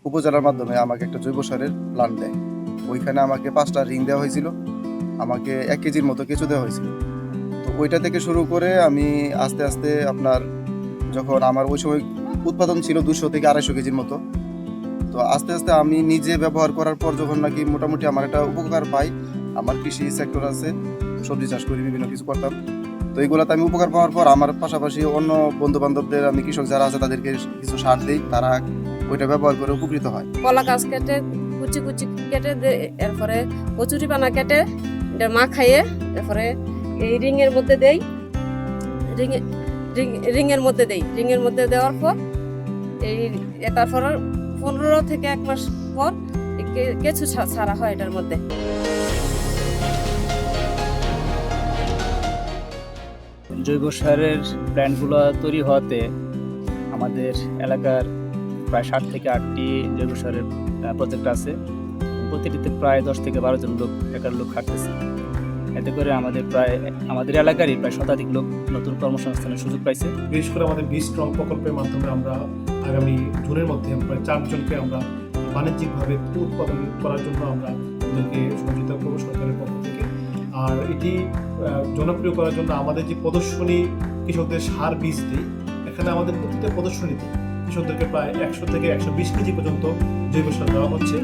উপজেলার মাধ্যমে আমাকে একটা জৈব সারের প্ল্যান দেয়। ওইখানে আমাকে 5টা রিং দেওয়া হয়েছিল, আমাকে 1 কেজির মতো কেঁচো দেওয়া হয়েছিল। তো ওইটা থেকে শুরু করে আমি আস্তে আস্তে আপনার, যখন আমার ওই সময় উৎপাদন ছিল 200 থেকে 250 কেজির মতো, তো আস্তে আস্তে আমি নিজে ব্যবহার করার পর যখন নাকি মোটামুটি আমার একটা উপকার পাই, আমার কৃষি সেক্টর আছে, সবজি চাষ করি, বিভিন্ন কিছু করতাম। তো এইগুলাতে আমি উপকার পাওয়ার পর আমার পাশাপাশি অন্য বন্ধু বান্ধবদের, আমি কৃষক যারা আছে তাদেরকে কিছু সার দিই, তারা ওইটা ব্যবহার করে উপকৃত হয়। কলা গাছ কেটে কুচি কুচি কেটে এরপরে কচুরি পানা কেটে এটা মা খাইয়ে এরপরে এই রিংয়ের মধ্যে দেই, রিংয়ের মধ্যে দেই। রিংয়ের মধ্যে দেওয়ার পর এই তারপর 15 থেকে 1 মাস পর কেঁচো ছাড়া হয় এটার মধ্যে। জৈব সারের প্ল্যান্টগুলো তৈরি হওয়াতে আমাদের এলাকার প্রায় 7 থেকে 8টি জৈব সারের প্রজেক্ট আছে। প্রতিটিতে প্রায় 10 থেকে 12 জন লোক খাটতেছে। এতে করে আমাদের এলাকারই প্রায় শতাধিক লোক নতুন কর্মসংস্থানের সুযোগ পাইছে। বিশেষ করে আমাদের বি স্ট্রং প্রকল্পের মাধ্যমে আমরা আগামী জুনের মধ্যে প্রায় 4 জনকে আমরা বাণিজ্যিকভাবে উৎপাদন করার জন্য আমরা ওদেরকে সহযোগিতা করবো সরকারের পক্ষ থেকে। আর এটি জনপ্রিয় করার জন্য আমাদের যে প্রদর্শনী কৃষকদের সার বীজ দিই, এখানে আমাদের প্রতিটা প্রদর্শনীতে কৃষকদেরকে প্রায় 100 থেকে 120 কেজি পর্যন্ত জৈব সার দেওয়া হচ্ছে।